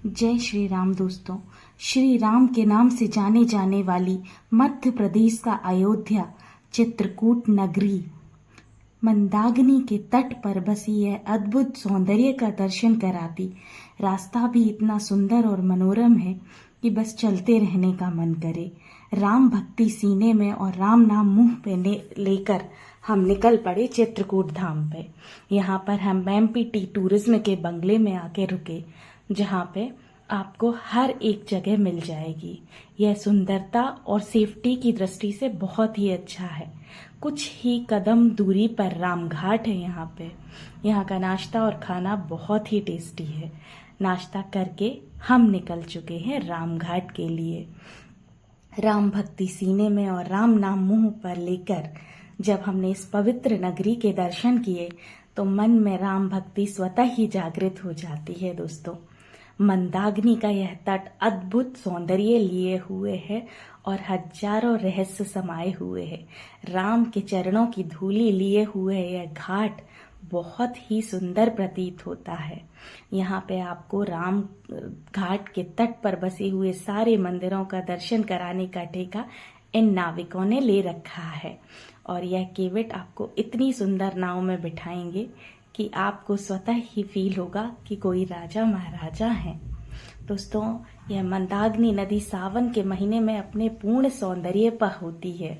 जय श्री राम दोस्तों। श्री राम के नाम से जाने जाने वाली मध्य प्रदेश का अयोध्या चित्रकूट नगरी मंदाकिनी के तट पर बसी यह अद्भुत सौंदर्य का दर्शन कराती। रास्ता भी इतना सुंदर और मनोरम है कि बस चलते रहने का मन करे। राम भक्ति सीने में और राम नाम मुंह पे लेकर हम निकल पड़े चित्रकूट धाम पे। यहाँ पर हम एमपीटी टूरिज्म के बंगले में आके रुके, जहाँ पे आपको हर एक जगह मिल जाएगी। यह सुंदरता और सेफ्टी की दृष्टि से बहुत ही अच्छा है। कुछ ही कदम दूरी पर रामघाट है। यहाँ का नाश्ता और खाना बहुत ही टेस्टी है। नाश्ता करके हम निकल चुके हैं रामघाट के लिए। राम भक्ति सीने में और राम नाम मुंह पर लेकर जब हमने इस पवित्र नगरी के दर्शन किए तो मन में राम भक्ति स्वतः ही जागृत हो जाती है। दोस्तों, मंदाकिनी का यह तट अद्भुत सौंदर्य लिए हुए है और हजारों रहस्य समाये हुए हैं। राम के चरणों की धूली लिए हुए यह घाट बहुत ही सुंदर प्रतीत होता है। यहाँ पे आपको राम घाट के तट पर बसे हुए सारे मंदिरों का दर्शन कराने का ठेका इन नाविकों ने ले रखा है और यह केवट आपको इतनी सुंदर नाव में बिठाएंगे कि आपको स्वतः ही फील होगा कि कोई राजा महाराजा हैं। दोस्तों, यह मंदाकिनी नदी सावन के महीने में अपने पूर्ण सौंदर्य पर होती है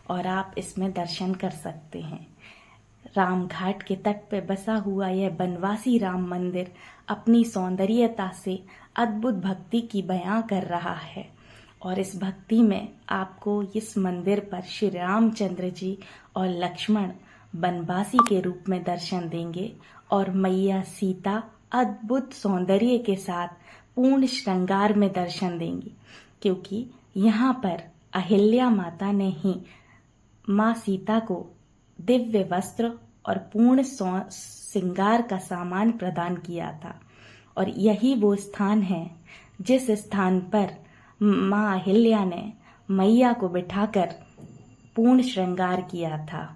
और आप इसमें दर्शन कर सकते हैं। राम घाट के तट पर बसा हुआ यह बनवासी राम मंदिर अपनी सौंदर्यता से अद्भुत भक्ति की बयां कर रहा है और इस भक्ति में आपको इस मंदिर पर श्री रामचंद्र जी और लक्ष्मण बनवासी के रूप में दर्शन देंगे और मैया सीता अद्भुत सौंदर्य के साथ पूर्ण श्रृंगार में दर्शन देंगी, क्योंकि यहाँ पर अहिल्या माता ने ही माँ सीता को दिव्य वस्त्र और पूर्ण श्रृंगार का सामान प्रदान किया था और यही वो स्थान है जिस स्थान पर माँ अहिल्या ने मैया को बिठाकर पूर्ण श्रृंगार किया था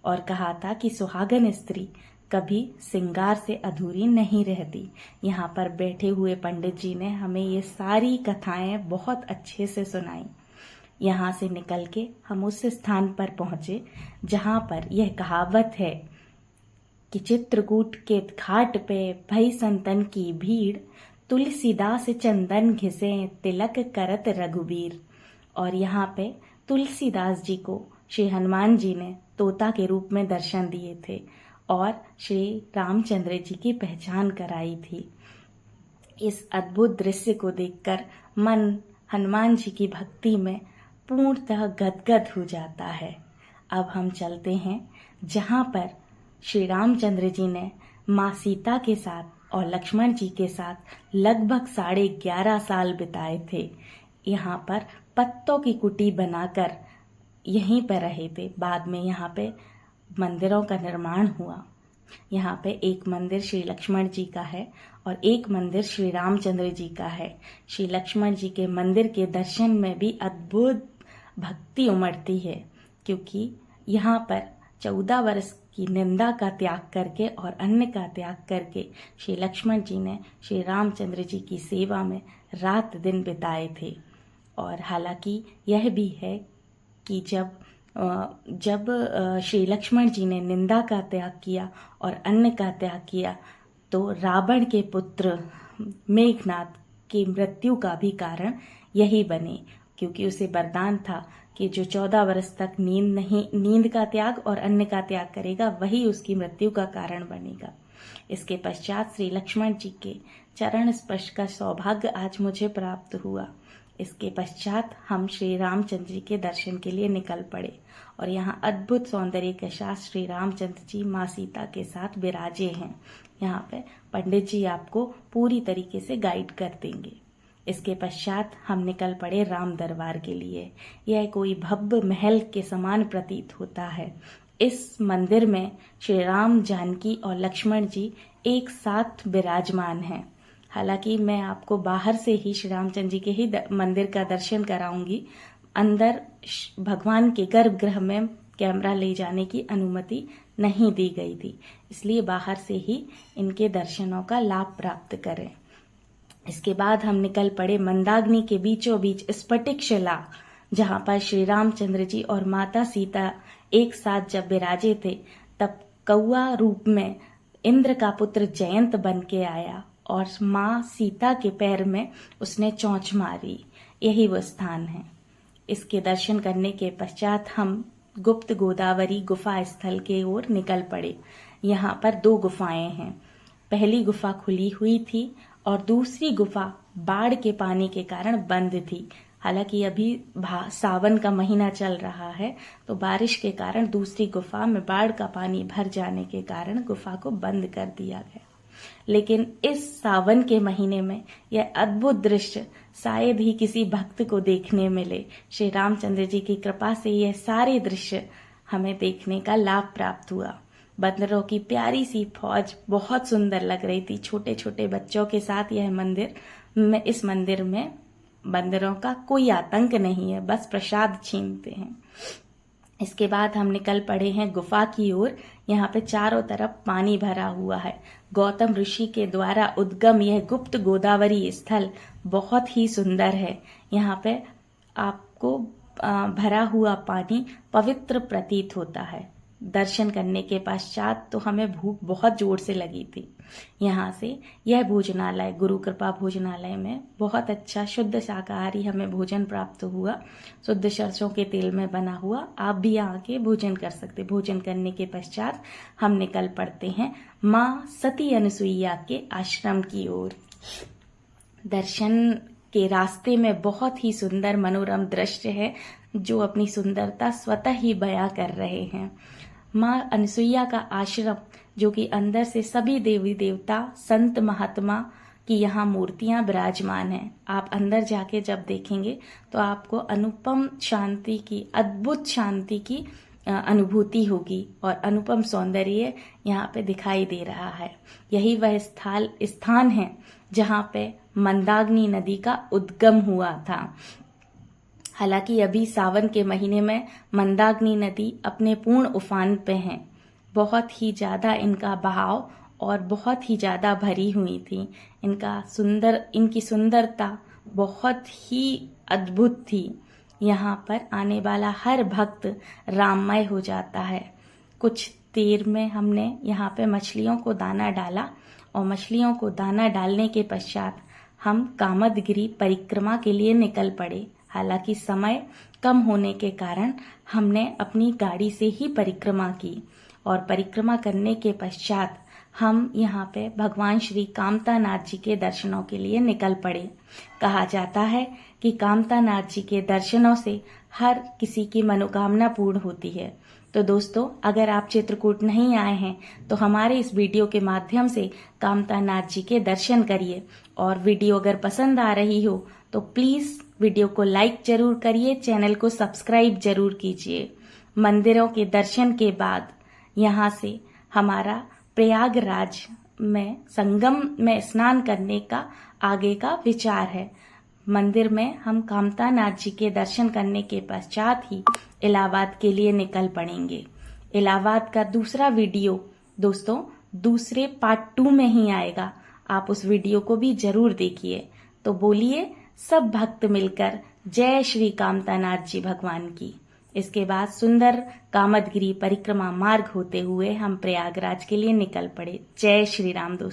और कहा था कि सुहागन स्त्री कभी श्रृंगार से अधूरी नहीं रहती। यहाँ पर बैठे हुए पंडित जी ने हमें ये सारी कथाएं बहुत अच्छे से सुनाई। यहाँ से निकल के हम उस स्थान पर पहुंचे जहाँ पर यह कहावत है कि चित्रकूट के घाट पे भई संतन की भीड़, तुलसीदास चंदन घिसे तिलक करत रघुवीर। और यहाँ पे तुलसीदास जी को श्री हनुमान जी ने तोता के रूप में दर्शन दिए थे और श्री रामचंद्र जी की पहचान कराई थी। इस अद्भुत दृश्य को देखकर मन हनुमान जी की भक्ति में पूर्णतः गदगद हो जाता है। अब हम चलते हैं जहाँ पर श्री रामचंद्र जी ने माँ सीता के साथ और लक्ष्मण जी के साथ लगभग 11.5 साल बिताए थे। यहाँ पर पत्तों की कुटी बनाकर यहीं पर रहे थे। बाद में यहाँ पे मंदिरों का निर्माण हुआ। यहाँ पे एक मंदिर श्री लक्ष्मण जी का है और एक मंदिर श्री रामचंद्र जी का है। श्री लक्ष्मण जी के मंदिर के दर्शन में भी अद्भुत भक्ति उमड़ती है, क्योंकि यहाँ पर 14 वर्ष की निंदा का त्याग करके और अन्न का त्याग करके श्री लक्ष्मण जी ने श्री रामचंद्र जी की सेवा में रात दिन बिताए थे। और हालांकि यह भी है कि जब श्री लक्ष्मण जी ने निंदा का त्याग किया और अन्न का त्याग किया तो रावण के पुत्र मेघनाद की मृत्यु का भी कारण यही बने, क्योंकि उसे वरदान था कि जो 14 वर्ष तक नींद का त्याग और अन्न का त्याग करेगा वही उसकी मृत्यु का कारण बनेगा। इसके पश्चात श्री लक्ष्मण जी के चरण स्पर्श का सौभाग्य आज मुझे प्राप्त हुआ। इसके पश्चात हम श्री रामचंद्र जी के दर्शन के लिए निकल पड़े और यहाँ अद्भुत सौंदर्य के साथ श्री रामचंद्र जी माँ सीता के साथ विराजे हैं। यहाँ पे पंडित जी आपको पूरी तरीके से गाइड कर देंगे। इसके पश्चात हम निकल पड़े राम दरबार के लिए। यह कोई भव्य महल के समान प्रतीत होता है। इस मंदिर में श्री राम, जानकी और लक्ष्मण जी एक साथ विराजमान हैं। हालांकि मैं आपको बाहर से ही श्री रामचंद्र जी के ही मंदिर का दर्शन कराऊंगी। अंदर भगवान के गर्भगृह में कैमरा ले जाने की अनुमति नहीं दी गई थी, इसलिए बाहर से ही इनके दर्शनों का लाभ प्राप्त करें। इसके बाद हम निकल पड़े मंदाग्नि के बीचों बीच स्फटिक शिला, जहां पर श्री रामचंद्र जी और माता सीता एक साथ जब विराजे थे, तब कौआ रूप में इंद्र का पुत्र जयंत बन के आया और माँ सीता के पैर में उसने चोंच मारी। यही वो स्थान है। इसके दर्शन करने के पश्चात हम गुप्त गोदावरी गुफा स्थल के ओर निकल पड़े। यहाँ पर 2 गुफाएं हैं। पहली गुफा खुली हुई थी और दूसरी गुफा बाढ़ के पानी के कारण बंद थी। हालांकि अभी सावन का महीना चल रहा है, तो बारिश के कारण दूसरी गुफा में बाढ़ का पानी भर जाने के कारण गुफा को बंद कर दिया गया। लेकिन इस सावन के महीने में यह अद्भुत दृश्य शायद ही किसी भक्त को देखने मिले। श्री रामचंद्र जी की कृपा से यह सारे दृश्य हमें देखने का लाभ प्राप्त हुआ। बंदरों की प्यारी सी फौज बहुत सुंदर लग रही थी। छोटे छोटे बच्चों के साथ इस मंदिर में बंदरों का कोई आतंक नहीं है, बस प्रसाद छीनते हैं। इसके बाद हम निकल पड़े हैं गुफा की ओर। यहाँ पे चारों तरफ पानी भरा हुआ है। गौतम ऋषि के द्वारा उद्गम यह गुप्त गोदावरी स्थल बहुत ही सुंदर है। यहाँ पे आपको भरा हुआ पानी पवित्र प्रतीत होता है। दर्शन करने के पश्चात तो हमें भूख बहुत जोर से लगी थी। यहाँ से यह भोजनालय, गुरु कृपा भोजनालय में बहुत अच्छा शुद्ध शाकाहारी हमें भोजन प्राप्त हुआ। शुद्ध सरसों के तेल में बना हुआ। आप भी यहाँ के भोजन कर सकते। भोजन करने के पश्चात हम निकल पड़ते हैं माँ सती अनुसुईया के आश्रम की ओर। दर्शन के रास्ते में बहुत ही सुंदर मनोरम दृश्य है, जो अपनी सुंदरता स्वतः ही बयां कर रहे हैं। माँ अनुसुईया का आश्रम, जो कि अंदर से सभी देवी देवता संत महात्मा की यहाँ मूर्तियां विराजमान हैं। आप अंदर जाके जब देखेंगे तो आपको अनुपम शांति की, अद्भुत शांति की अनुभूति होगी और अनुपम सौंदर्य यहाँ पे दिखाई दे रहा है। यही वह स्थान है जहाँ पे मंदाग्नि नदी का उद्गम हुआ था। हालांकि अभी सावन के महीने में मंदाग्नि नदी अपने पूर्ण उफान पे है। बहुत ही ज्यादा इनका बहाव और बहुत ही ज्यादा भरी हुई थी। इनकी सुंदरता बहुत ही अद्भुत थी। यहाँ पर आने वाला हर भक्त राममय हो जाता है। कुछ देर में हमने यहाँ पे मछलियों को दाना डाला और मछलियों को दाना डालने के पश्चात हम कामदगिरी परिक्रमा के लिए निकल पड़े। हालांकि समय कम होने के कारण हमने अपनी गाड़ी से ही परिक्रमा की और परिक्रमा करने के पश्चात हम यहाँ पे भगवान श्री कामतानाथ जी के दर्शनों के लिए निकल पड़े। कहा जाता है कि कामतानाथ जी के दर्शनों से हर किसी की मनोकामना पूर्ण होती है। तो दोस्तों, अगर आप चित्रकूट नहीं आए हैं तो हमारे इस वीडियो के माध्यम से कामतानाथ जी के दर्शन करिए। और वीडियो अगर पसंद आ रही हो तो प्लीज वीडियो को लाइक जरूर करिए, चैनल को सब्सक्राइब जरूर कीजिए। मंदिरों के दर्शन के बाद यहाँ से हमारा प्रयागराज में संगम में स्नान करने का आगे का विचार है। मंदिर में हम कामतानाथ जी के दर्शन करने के पश्चात ही इलाहाबाद के लिए निकल पड़ेंगे। इलाहाबाद का दूसरा वीडियो दोस्तों दूसरे पार्ट 2 में ही आएगा। आप उस वीडियो को भी जरूर देखिए। तो बोलिए सब भक्त मिलकर जय श्री कामतानाथ जी भगवान की। इसके बाद सुंदर कामदगिरी परिक्रमा मार्ग होते हुए हम प्रयागराज के लिए निकल पड़े। जय श्री राम दोस्तों।